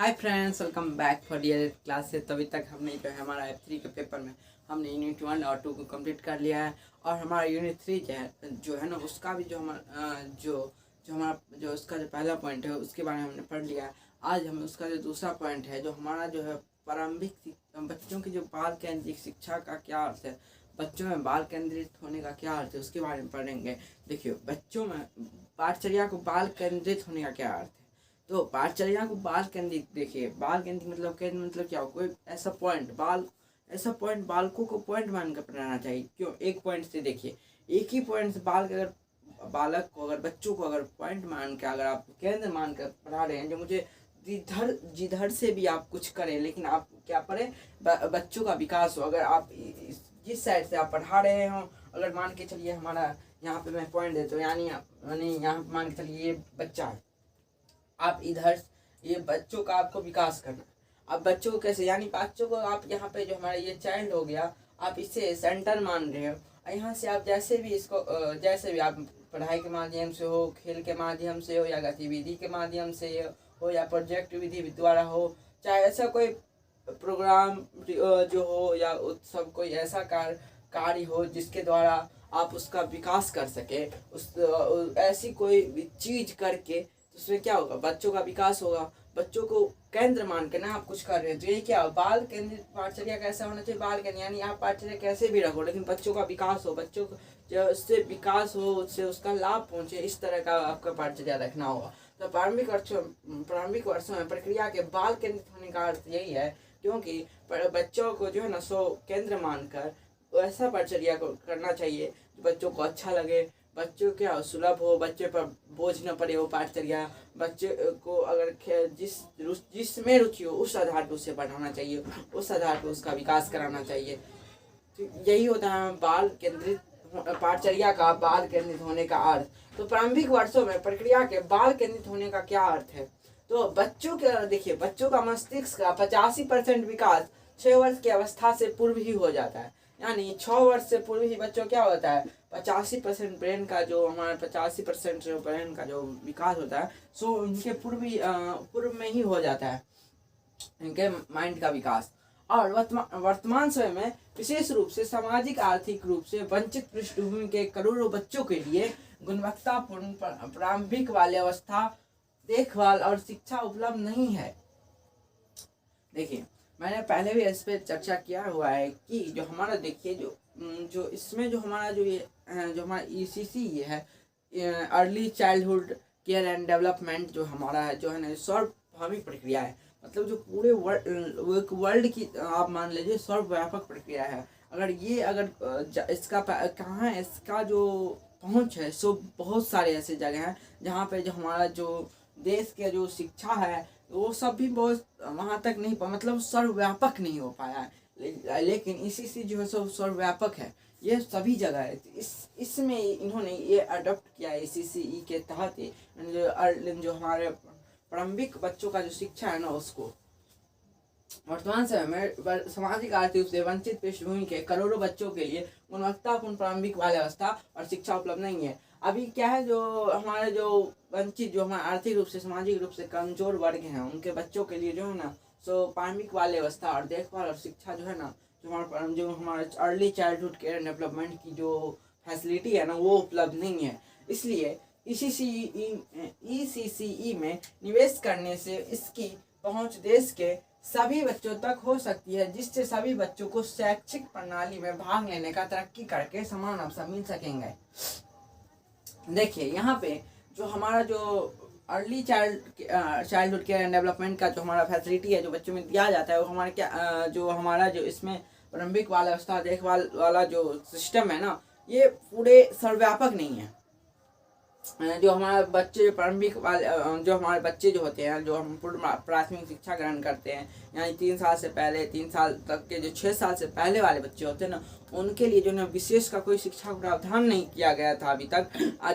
Hi friends, welcome back for dear classes. तभी तक हमने जो है हमारा F3 के पेपर में हमने यूनिट 1 और 2 को कंप्लीट कर लिया है। और हमारा यूनिट 3 जो है ना उसका भी जो हमारा जो उसका जो पहला पॉइंट है उसके बारे में हमने पढ़ लिया है। आज हम उसका जो दूसरा पॉइंट है जो हमारा जो है प्रारंभिक बच्चों की जो बाल केंद्रित शिक्षा का क्या अर्थ है, बच्चों में बाल केंद्रित होने का क्या अर्थ है, उसके बारे में पढ़ेंगे। देखिए, बच्चों में पाठचर्या को बाल केंद्रित होने का क्या अर्थ है। तो पाठचर्या को बाल केंद्रित, देखिए बाल केंद्रित मतलब क्या हो, कोई ऐसा पॉइंट बालकों को पॉइंट मानकर पढ़ाना चाहिए। क्यों? एक पॉइंट से देखिए, एक ही पॉइंट से बालक को अगर बच्चों को अगर पॉइंट मान के अगर आप केंद्र मानकर पढ़ा रहे हैं, जो मुझे जिधर से भी आप कुछ करें, लेकिन आप क्या पढ़ें, बच्चों का विकास हो। अगर आप जिस साइड से आप पढ़ा रहे हो, अगर मान के चलिए हमारा यहाँ पे मैं पॉइंट देता हूँ, यानी यहाँ मान के चलिए ये बच्चा है, आप इधर ये बच्चों का आपको विकास करना। अब बच्चों को कैसे, यानी बच्चों को आप यहाँ पे जो हमारा ये चाइल्ड हो गया, आप इसे सेंटर मान रहे हो। यहाँ से आप जैसे भी आप पढ़ाई के माध्यम से हो, खेल के माध्यम से हो, या गतिविधि के माध्यम से हो, या प्रोजेक्ट विधि द्वारा हो, चाहे ऐसा कोई प्रोग्राम जो हो, या उत्सव कोई ऐसा कार्य हो जिसके द्वारा आप उसका विकास कर सके, ऐसी कोई चीज करके, तो उसमें क्या होगा, बच्चों का विकास होगा। बच्चों को केंद्र मान के ना आप कुछ कर रहे हैं, तो यही क्या हो, बाल केंद्रित पाठचर्या कैसा होना चाहिए, बाल केंद्र, यानी आप पाठचर्या कैसे भी रखो, लेकिन बच्चों का विकास हो, बच्चों को जो उससे विकास हो, उससे उसका लाभ पहुंचे, इस तरह का आपका पाठचर्या रखना होगा। तो प्रारंभिक वर्षों में प्रक्रिया के बाल केंद्रित होने का अर्थ यही है, क्योंकि बच्चों को जो है ना सो केंद्र मानकर ऐसा पाठचर्या को करना चाहिए जो बच्चों को अच्छा लगे, बच्चों क्या सुलभ हो, बच्चे पर बोझ न पड़े वो पाठचर्या। बच्चे को अगर जिसमें रुचि हो उस आधार पर उसे पढ़ाना चाहिए, उस आधार पर उसका विकास कराना चाहिए। तो यही होता है बाल केंद्रित पाठचर्या का बाल केंद्रित होने का अर्थ। तो प्रारंभिक वर्षों में प्रक्रिया के बाल केंद्रित होने का क्या अर्थ है। तो बच्चों के देखिए, बच्चों का मस्तिष्क का 85% विकास 6 वर्ष की अवस्था से पूर्व ही हो जाता है। यानी 6 वर्ष से पूर्व ही बच्चों क्या होता है, 85% ब्रेन का जो हमारा 85% जो ब्रेन का जो विकास होता है, सो उनके पूर्व में ही हो जाता है इनके माइंड का विकास। और वर्तमान समय में विशेष रूप से सामाजिक आर्थिक रूप से वंचित पृष्ठभूमि के करोड़ों बच्चों के लिए गुणवत्तापूर्ण प्रारंभिक बाल्यावस्था देखभाल और शिक्षा उपलब्ध नहीं है। देखिए, मैंने पहले भी इस पर चर्चा किया हुआ है कि जो हमारा देखिए जो इसमें जो हमारा जो हमारा ECC ये है, early childhood care and development, जो हमारा है जो है ना सर्वभौमिक प्रक्रिया है। मतलब जो पूरे वर्ल्ड की आप मान लीजिए सर्वव्यापक प्रक्रिया है। इसका कहाँ है, इसका जो पहुँच है, सो बहुत सारे ऐसे जगह हैं जहाँ पे जो हमारा जो देश के जो शिक्षा है वो सब भी बहुत वहाँ तक नहीं, मतलब सर्वव्यापक नहीं हो पाया है। लेकिन ECC जो है सब सर्वव्यापक है, ये सभी जगह है। इसमें इन्होंने ये अडॉप्ट किया है ECC के तहत, जो हमारे प्रारंभिक बच्चों का जो शिक्षा है ना उसको। वर्तमान समय में सामाजिक आर्थिक रूप से वंचित पृष्ठभूमि के करोड़ों बच्चों के लिए गुणवत्तापूर्ण प्रारंभिक बाल्यावस्था और शिक्षा उपलब्ध नहीं है। अभी क्या है, जो हमारे जो वंचित, जो हमारे आर्थिक रूप से सामाजिक रूप से कमजोर वर्ग हैं, उनके बच्चों के लिए जो है ना सो प्रारंभिक बाल्यावस्था और देखभाल और शिक्षा जो है ना, जो हमारे early childhood care and development की जो फैसिलिटी है ना वो उपलब्ध नहीं है। इसलिए ECCE में निवेश करने से इसकी पहुंच देश के सभी बच्चों तक हो सकती है, जिससे सभी बच्चों को शैक्षिक प्रणाली में भाग लेने का, तरक्की करके समान अवसर मिल सकेंगे। देखिए, यहाँ पे जो हमारा जो early childhood care and development का जो हमारा फैसिलिटी है जो बच्चों में दिया जाता है, वो हमारे क्या जो हमारा जो इसमें प्रारंभिक बाल्यावस्था देखभाल वाला जो सिस्टम है ना, ये पूरे सर्वव्यापक नहीं है। जो हमारे बच्चे प्रारंभिक वाले जो हमारे बच्चे जो होते हैं, जो हम पूर्ण प्राथमिक शिक्षा ग्रहण करते हैं, यानी 3 साल से पहले 3 साल तक के जो 6 साल से पहले वाले बच्चे होते हैं ना, उनके लिए जो ना विशेष का कोई शिक्षा का प्रावधान नहीं किया गया था अभी तक।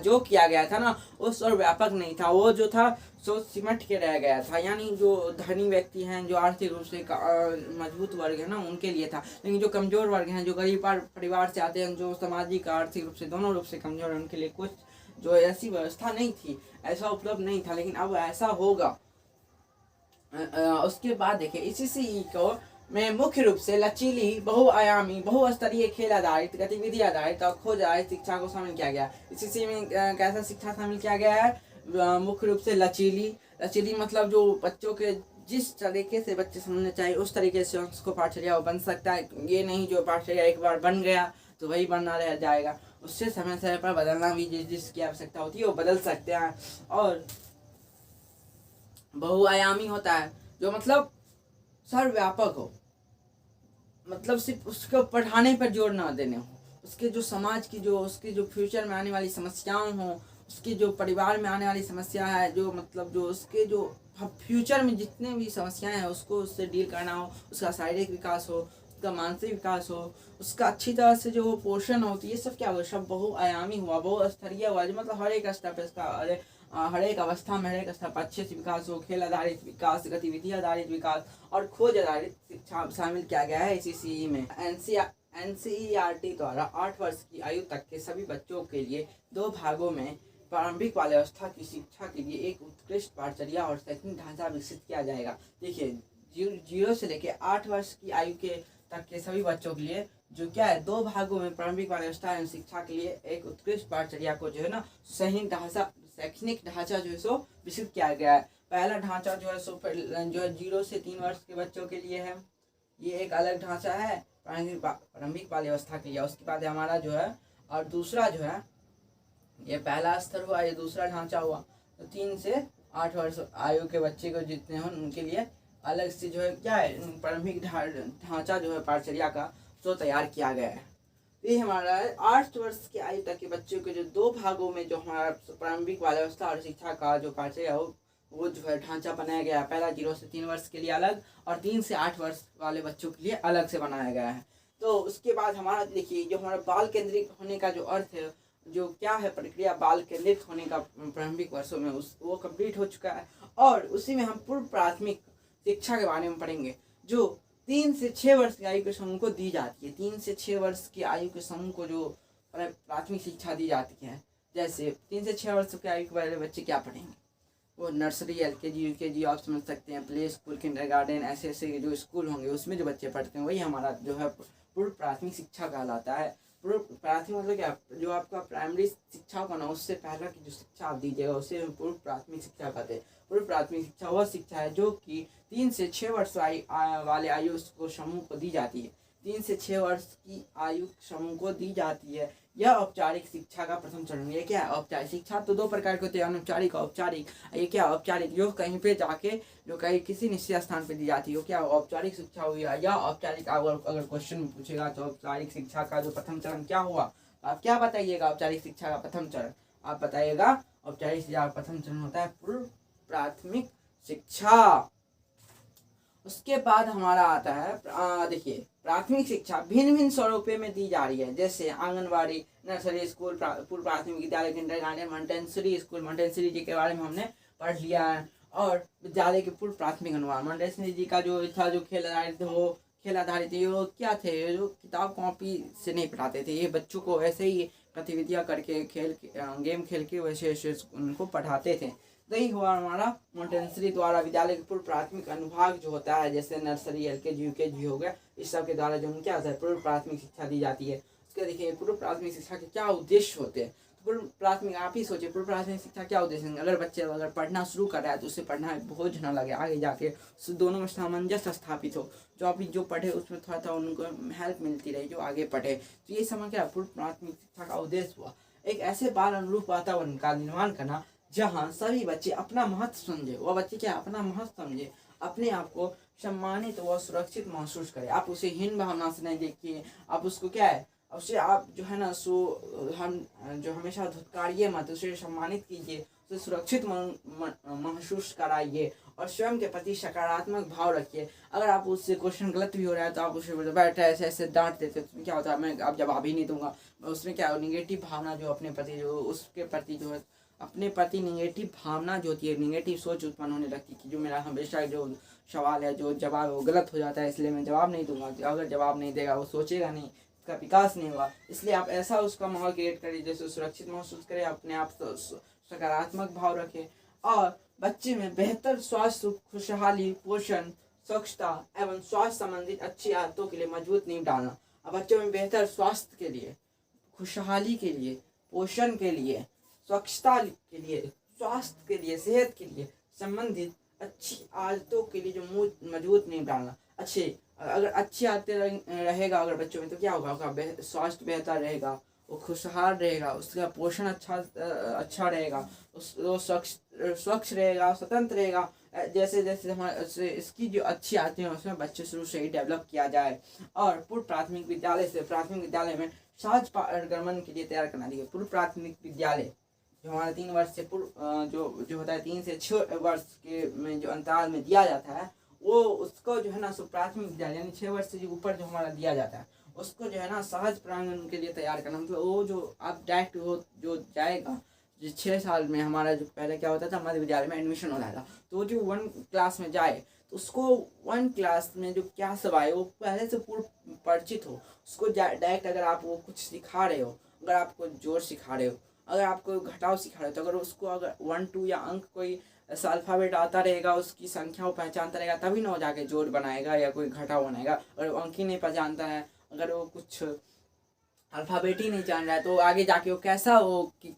जो किया गया था ना वो सर्वव्यापक नहीं था, वो जो था सो सिमट के रह गया था। यानी जो धनी व्यक्ति हैं, जो आर्थिक रूप से मजबूत वर्ग है ना, उनके लिए था। लेकिन जो कमजोर वर्ग हैं, जो गरीब परिवार से आते हैं, जो सामाजिक आर्थिक रूप से दोनों रूप से कमजोर है, उनके लिए कुछ जो ऐसी व्यवस्था नहीं थी, ऐसा उपलब्ध नहीं था। लेकिन अब ऐसा होगा, उसके बाद देखिए इसी CE को में मुख्य रूप से लचीली, बहुआयामी, बहुस्तरीय, खेल आधारित, गतिविधि आधारित और खोज आधारित शिक्षा को शामिल किया गया। इसी CE में कैसा शिक्षा शामिल किया गया है? मुख्य रूप से लचीली मतलब जो बच्चों के जिस तरीके से बच्चे समझने चाहिए उस तरीके से उसको पाठचर्या बन सकता है। ये नहीं जो पाठचर्या एक बार बन गया तो वही बनना रह जाएगा, उससे समय समय पर बदलना भी जिसकी आवश्यकता होती है वो बदल सकते हैं। और बहुआयामी होता है जो मतलब सर्वव्यापक हो, मतलब सिर्फ उसको पढ़ाने पर जोर ना देने हो, उसके जो समाज की जो उसके जो फ्यूचर में आने वाली समस्याएं हो, उसके जो परिवार में आने वाली समस्या है, जो मतलब जो उसके जो फ्यूचर में जितने भी समस्याएं हैं उसको उससे डील करना हो, उसका शारीरिक विकास हो, उसका मानसिक विकास हो, उसका अच्छी तरह से जो पोषण होती है, ये सब क्या हुआ? सब बहुआयामी हुआ, बहुस्तरीय हुआ, जो मतलब हर एक स्तर पर इसका हर एक अवस्था में हर एक स्तर पर अच्छे से विकास हो। खेल आधारित विकास, गतिविधि आधारित विकास और खोज आधारित शिक्षा शामिल किया गया है इसी CE में। NCERT द्वारा 8 वर्ष की आयु तक के सभी बच्चों के लिए 2 भागों में प्रारंभिक बाल्यावस्था की शिक्षा के लिए एक उत्कृष्ट पाठचर्या और शैक्षणिक ढांचा विकसित किया जाएगा। देखिए 0 से लेकर 8 वर्ष की आयु के तक के सभी बच्चों के लिए जो क्या है 2 भागों में प्रारंभिक बाल्यावस्था एवं शिक्षा के लिए एक उत्कृष्ट पाठचर्या को जो है ना शैक्षणिक ढांचा जो है सो विकसित किया गया है। पहला ढांचा जो है सो जो है 0 से 3 वर्ष के बच्चों के लिए है, ये एक अलग ढांचा है प्रारंभिक बाल्यावस्था के लिए। उसके बाद हमारा जो है और दूसरा जो है ये पहला स्तर हुआ, ये दूसरा ढांचा हुआ। तो 3 से 8 वर्ष आयु के बच्चे को जितने हों उनके लिए अलग से जो है क्या है प्रारंभिक ढांचा जो है पाठचर्या का जो तैयार किया गया है। ये हमारा 8 वर्ष की आयु तक के बच्चों के जो 2 भागों में जो हमारा प्रारंभिक बाल्यावस्था और शिक्षा का जो पाठचर्या हो वो जो है ढांचा बनाया गया है। पहला 0 से 3 वर्ष के लिए अलग और 3 से 8 वर्ष वाले बच्चों के लिए अलग से बनाया गया है। तो उसके बाद हमारा देखिए जो हमारा बाल केंद्रित होने का जो अर्थ है, जो क्या है प्रक्रिया बाल केंद्रित होने का प्रारंभिक वर्षों में वो कंप्लीट हो चुका है। और उसी में हम पूर्व प्राथमिक शिक्षा के बारे में पढ़ेंगे जो 3 से 6 वर्ष की आयु के समूह को दी जाती है। 3 से 6 वर्ष की आयु के समूह को जो प्राथमिक शिक्षा दी जाती है, जैसे 3 से 6 वर्ष के आयु के वाले बच्चे क्या पढ़ेंगे, वो नर्सरी, LKG, UKG आप समझ सकते हैं, प्ले स्कूल, किंडरगार्टन, ऐसे जो स्कूल होंगे उसमें जो बच्चे पढ़ते हैं वही हमारा जो है पूर्व प्राथमिक शिक्षा कहलाता है। पूर्व प्राथमिक मतलब क्या, जो आपका प्राइमरी शिक्षा का ना उससे पहले की जो शिक्षा आप दीजिएगा उसे पूर्व प्राथमिक शिक्षा कहते हैं। पूर्व प्राथमिक शिक्षा वह शिक्षा है जो कि 3 से 6 वर्ष वाले आयु को समूह को दी जाती है। 3 से 6 वर्ष की आयु समूह को दी जाती है। यह औपचारिक शिक्षा का प्रथम चरण। ये क्या है औपचारिक शिक्षा? तो 2 प्रकार के होते हैं, अनौपचारिक औपचारिक। ये क्या औपचारिक जो कहीं पे जाके जो कहीं किसी निश्चित स्थान पे दी जाती है, क्या औपचारिक शिक्षा हुई है। या औपचारिक अगर क्वेश्चन में पूछेगा तो औपचारिक शिक्षा का जो प्रथम चरण क्या हुआ, आप क्या बताइएगा? औपचारिक शिक्षा का प्रथम चरण आप बताइएगा। औपचारिक शिक्षा का प्रथम चरण होता है पूर्व प्राथमिक शिक्षा। उसके बाद हमारा आता है देखिए प्राथमिक शिक्षा भिन्न भिन्न स्वरूपों में दी जा रही है, जैसे आंगनबाड़ी, नर्सरी स्कूल, पूर्व प्राथमिक विद्यालय, किंडरगार्टन, मॉन्टेसरी स्कूल, मॉन्टेसरी जी के बारे में हमने पढ़ लिया है। और विद्यालय के पूर्व प्राथमिक अनुमान, मॉन्टेसरी जी का जो था जो खेल आधारित वो क्या थे, जो किताब कॉपी से नहीं पढ़ाते थे, ये बच्चों को ऐसे ही गतिविधियाँ करके गेम खेल के वैसे उनको पढ़ाते थे। यही हुआ हमारा मॉन्टेसरी द्वारा विद्यालय के पूर्व प्राथमिक अनुभाग जो होता है, जैसे नर्सरी, LKG, UKG हो गया, इस सब के द्वारा जो क्या होता है पूर्व प्राथमिक शिक्षा दी जाती है। उसके देखिए पूर्व प्राथमिक शिक्षा के क्या उद्देश्य होते हैं। पूर्व प्राथमिक आप ही सोचिए पूर्व प्राथमिक शिक्षा क्या उद्देश्य है। अगर बच्चे अगर पढ़ना शुरू कर रहा है तो उसे पढ़ना बोझ ना लगे, आगे जाके उस दोनों में सामंजस्य स्थापित हो, जो अभी जो पढ़े उसमें थोड़ा थोड़ा उनको हेल्प मिलती रही जो आगे पढ़े। तो ये समय क्या पूर्व प्राथमिक शिक्षा का उद्देश्य हुआ, एक ऐसे बाल अनुरूप वातावरण का निर्माण करना जहाँ सभी बच्चे अपना महत्व समझे। वह बच्चे क्या अपना महत्व समझे, अपने आप को सम्मानित व सुरक्षित महसूस करे। आप उसे हीन भावना से नहीं देखिए, आप उसको क्या है उसे आप जो है ना हम जो हमेशा धुतकारिए मत, उसे सम्मानित कीजिए, उसे सुरक्षित महसूस कराइए और स्वयं के प्रति सकारात्मक भाव रखिए। अगर आप उससे क्वेश्चन गलत भी हो रहा है तो आप उसे बैठे ऐसे ऐसे डांट देते तो क्या होता है, मैं अब जवाब ही नहीं दूंगा। उसमें क्या निगेटिव भावना जो अपने प्रति जो उसके प्रति जो है अपने प्रति निगेटिव भावना जो होती है, निगेटिव सोच उत्पन्न होने लगती है कि जो मेरा हमेशा जो सवाल है जो जवाब है वो गलत हो जाता है, इसलिए मैं जवाब नहीं दूंगा। अगर जवाब नहीं देगा वो सोचेगा नहीं, उसका विकास नहीं होगा। इसलिए आप ऐसा उसका माहौल क्रिएट करिए जैसे सुरक्षित महसूस करे, अपने आप सकारात्मक भाव रखें और बच्चे में बेहतर स्वास्थ्य, खुशहाली, पोषण, स्वच्छता एवं स्वास्थ्य संबंधित अच्छी आदतों के लिए मजबूत नींव डालना। अब बच्चों में बेहतर स्वास्थ्य के लिए, खुशहाली के लिए, पोषण के लिए, स्वच्छता के लिए, स्वास्थ्य के लिए, सेहत के लिए संबंधित अच्छी आदतों के लिए जो मजबूत नींव डालना। अगर अच्छी आदतें रहेगा अगर बच्चों में, तो क्या होगा, उसका स्वास्थ्य बेहतर रहेगा, वो खुशहाल रहेगा, उसका पोषण अच्छा रहेगा, वो स्वच्छ रहेगा, स्वतंत्र रहेगा। जैसे जैसे हमारे इसकी जो अच्छी आदतें हैं उसमें बच्चे शुरू से ही डेवलप किया जाए। और पूर्व प्राथमिक विद्यालय से प्राथमिक विद्यालय में सहज पारगमन के लिए तैयार करना चाहिए। पूर्व प्राथमिक विद्यालय जो हमारा 3 वर्ष से पूर्व जो होता है 3 से 6 वर्ष के में जो अंतराल में दिया जाता है, वो उसको जो है ना सो प्राथमिक विद्यालय यानी 6 वर्ष से जो ऊपर जो हमारा दिया जाता है उसको जो है ना सहज प्रांगण के लिए तैयार करना। मतलब वो जो आप डायरेक्ट वो जो जाएगा, जो 6 साल में हमारा जो पहले क्या होता था मध्य विद्यालय में एडमिशन हो जाता, तो वो जो 1 क्लास में जाए तो उसको 1 क्लास में जो क्या सब आए वो पहले से पूर्व परिचित हो। उसको डायरेक्ट अगर आप वो कुछ सिखा रहे हो, अगर आपको जोड़ सिखा रहे हो, अगर आपको घटाव सिखा रहे हो, तो अगर उसको अगर 1 2 या अंक कोई अल्फ़ाबेट आता रहेगा, उसकी संख्या वो पहचानता रहेगा, तभी ना वो जाके जोड़ बनाएगा या कोई घटाव बनाएगा। अगर वो अंक ही नहीं पहचानता है, अगर वो कुछ अल्फ़ाबेट ही नहीं जान रहा है, तो आगे जाके वो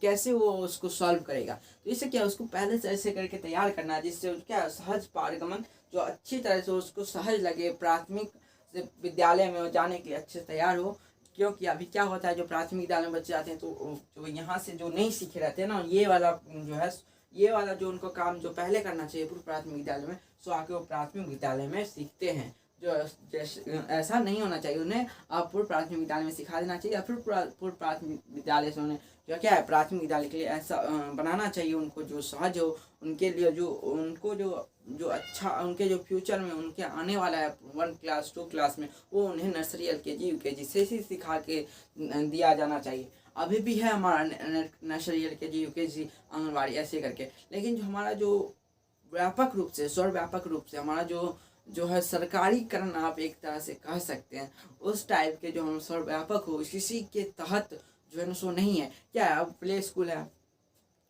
कैसे वो उसको सॉल्व करेगा। तो इससे क्या उसको पहले से ऐसे करके तैयार करना है जिससे क्या सहज पारगमन जो अच्छी तरह से उसको सहज लगे, प्राथमिक से विद्यालय में जाने के लिए अच्छे से तैयार हो। क्योंकि अभी क्या होता है, जो प्राथमिक विद्यालय में बच्चे आते हैं तो जो यहाँ से जो नहीं सीखे रहते हैं ना, ये वाला जो उनको काम जो पहले करना चाहिए पूर्व प्राथमिक विद्यालय में, सो आके वो प्राथमिक विद्यालय में सीखते हैं। जो जैसे ऐसा नहीं होना चाहिए, उन्हें आप पूर्व प्राथमिक विद्यालय में सिखा देना चाहिए, या फिर पूर्व प्राथमिक विद्यालय से उन्हें जो क्या है प्राथमिक विद्यालय के लिए ऐसा बनाना चाहिए उनको जो सहज हो उनके लिए, जो उनको जो अच्छा उनके जो फ्यूचर में उनके आने वाला है 1 क्लास 2 क्लास में, वो उन्हें नर्सरी LKG UKG से ही सिखा के दिया जाना चाहिए। अभी भी है हमारा नर्सरी LKG UKG आंगनबाड़ी ऐसे करके, लेकिन जो हमारा जो व्यापक रूप से सर्वव्यापक रूप से हमारा जो है सरकारीकरण आप एक तरह से कह सकते हैं, उस टाइप के जो हम सर्वव्यापक हो इसी के तहत जो है ना सो नहीं है। क्या है, अब प्ले स्कूल है,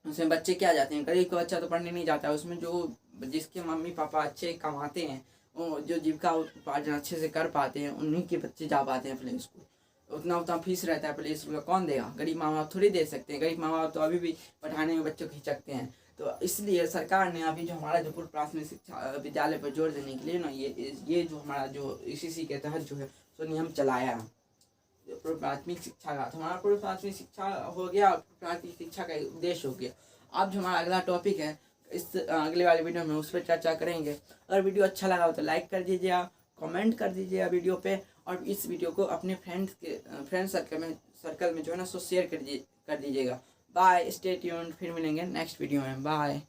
उसमें बच्चे क्या जाते हैं, गरीब का बच्चा तो पढ़ने नहीं जाता है, उसमें जो जिसके मम्मी पापा अच्छे कमाते हैं, वो जो जीविका उपार्जन अच्छे से कर पाते हैं, उन्हीं के बच्चे जा पाते हैं प्ले स्कूल। उतना फीस रहता है प्ले स्कूल का, कौन देगा, गरीब माँ बाप थोड़ी दे सकते हैं। गरीब माँ बाप तो अभी भी पढ़ाने में बच्चों को हिचकते हैं। तो इसलिए सरकार ने अभी जो हमारा जो पूर्व प्राथमिक शिक्षा विद्यालय पर जोर देने के लिए ना ये जो हमारा जो इसी के तहत जो है सो नियम चलाया है पूर्व प्राथमिक शिक्षा का। तो हमारा पूर्व प्राथमिक शिक्षा हो गया, प्राथमिक शिक्षा का उद्देश्य हो गया। अब जो हमारा अगला टॉपिक है, इस अगले वाले वीडियो में उस पर चर्चा करेंगे। अगर वीडियो अच्छा लगा हो तो लाइक कर दीजिएगा, कमेंट कर दीजिएगा वीडियो पे, और इस वीडियो को अपने फ्रेंड सर्कल में जो है ना सो शेयर कर दीजिएगा। बाय, स्टे ट्यून्ड, फिर मिलेंगे नेक्स्ट वीडियो में, बाय।